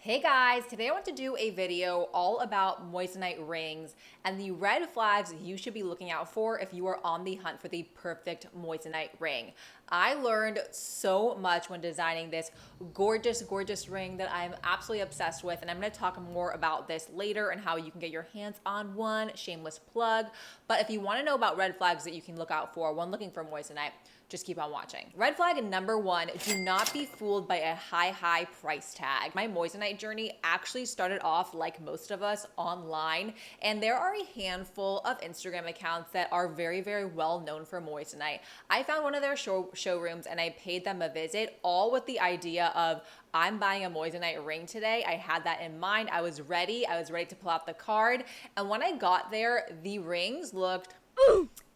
Hey guys, today I want to do a video all about moissanite rings and the red flags you should be looking out for if you are on the hunt for the perfect moissanite ring. I learned so much when designing this gorgeous ring that I'm absolutely obsessed with, and I'm going to talk more about this later and how you can get your hands on one. Shameless plug. But if you want to know about red flags that you can look out for when looking for moissanite, just keep on watching. Red flag number one, do not be fooled by a high price tag. My moissanite journey actually started off, like most of us, online, and there are a handful of Instagram accounts that are very well known for moissanite. I found one of their showrooms and I paid them a visit, all with the idea of I'm buying a moissanite ring today. I had that in mind. I was ready to pull out the card, and when I got there, the rings looked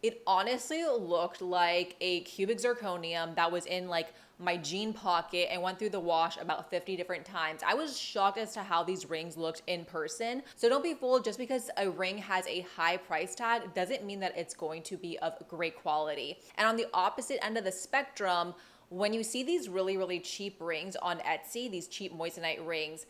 it honestly looked like a cubic zirconium that was in like my jean pocket and went through the wash about 50 different times. I was shocked as to how these rings looked in person. So don't be fooled. Just because a ring has a high price tag doesn't mean that it's going to be of great quality. And on the opposite end of the spectrum, when you see these really cheap rings on Etsy, these cheap moissanite rings,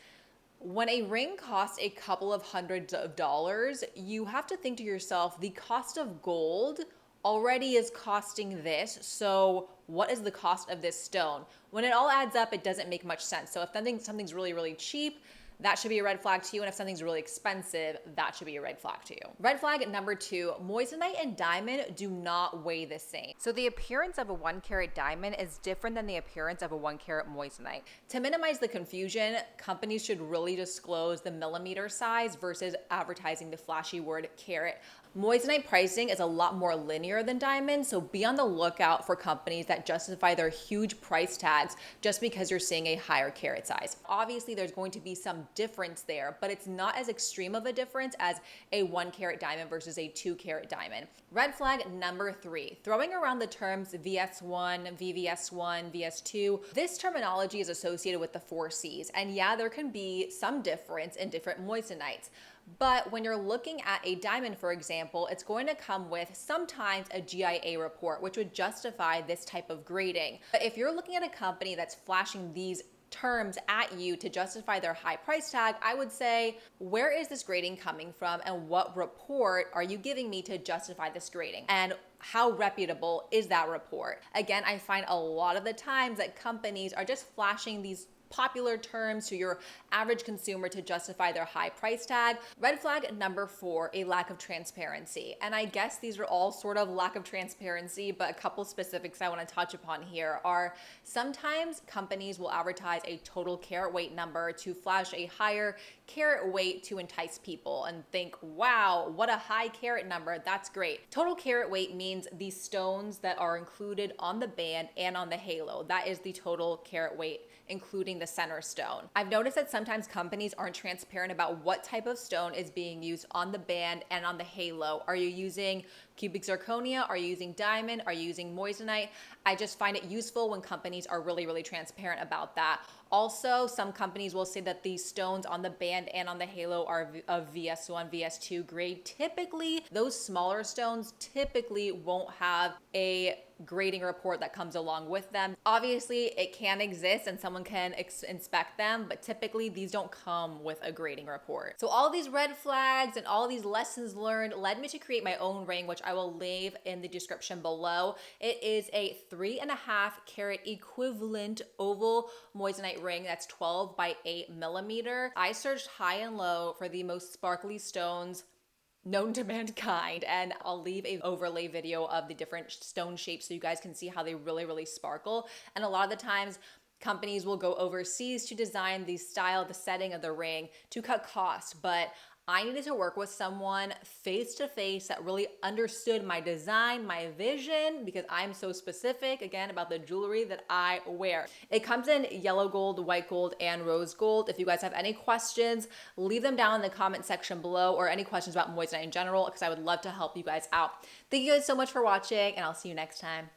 when a ring costs a couple of hundreds of dollars, you have to think to yourself, the cost of gold already is costing this. So what is the cost of this stone? When it all adds up, it doesn't make much sense. So if something's really cheap, that should be a red flag to you. And if something's really expensive, that should be a red flag to you. Red flag number two, moissanite and diamond do not weigh the same. So the appearance of a 1 carat diamond is different than the appearance of a 1 carat moissanite. To minimize the confusion, companies should really disclose the millimeter size versus advertising the flashy word carat. Moissanite pricing is a lot more linear than diamond, so be on the lookout for companies that justify their huge price tags just because you're seeing a higher carat size. Obviously, there's going to be some difference there, but it's not as extreme of a difference as a 1 carat diamond versus a 2 carat diamond. Red flag number three, throwing around the terms VS1, VVS1, VS2. This terminology is associated with the 4Cs, and yeah, there can be some difference in different moissanites. But when you're looking at a diamond, for example, it's going to come with sometimes a GIA report, which would justify this type of grading. But if you're looking at a company that's flashing these terms at you to justify their high price tag, I would say, where is this grading coming from and what report are you giving me to justify this grading? And how reputable is that report? Again, I find a lot of the times that companies are just flashing these popular terms to your average consumer to justify their high price tag. Red flag number four, a lack of transparency. And I guess these are all sort of lack of transparency, but a couple specifics I want to touch upon here are sometimes companies will advertise a total carat weight number to flash a higher carat weight to entice people and think, wow, what a high carat number. That's great. Total carat weight means the stones that are included on the band and on the halo. That is the total carat weight, including the center stone. I've noticed that sometimes companies aren't transparent about what type of stone is being used on the band and on the halo. Are you using cubic zirconia? Are you using diamond? Are you using moissanite? I just find it useful when companies are really transparent about that. Also, some companies will say that these stones on the band and on the halo are of VS1, VS2 grade. Typically, those smaller stones typically won't have a grading report that comes along with them. Obviously, it can exist and someone can inspect them, but typically these don't come with a grading report. So all these red flags and all these lessons learned led me to create my own ring, which I will leave in the description below. It is a 3.5 carat equivalent oval moissanite ring that's 12 by 8 millimeter. I searched high and low for the most sparkly stones known to mankind, and I'll leave a overlay video of the different stone shapes so you guys can see how they really sparkle. And a lot of the times companies will go overseas to design the style, the setting of the ring to cut costs, but I needed to work with someone face to face that really understood my design, my vision, because I'm so specific, again, about the jewelry that I wear. It comes in yellow gold, white gold, and rose gold. If you guys have any questions, leave them down in the comment section below, or any questions about moissanite in general, because I would love to help you guys out. Thank you guys so much for watching, and I'll see you next time.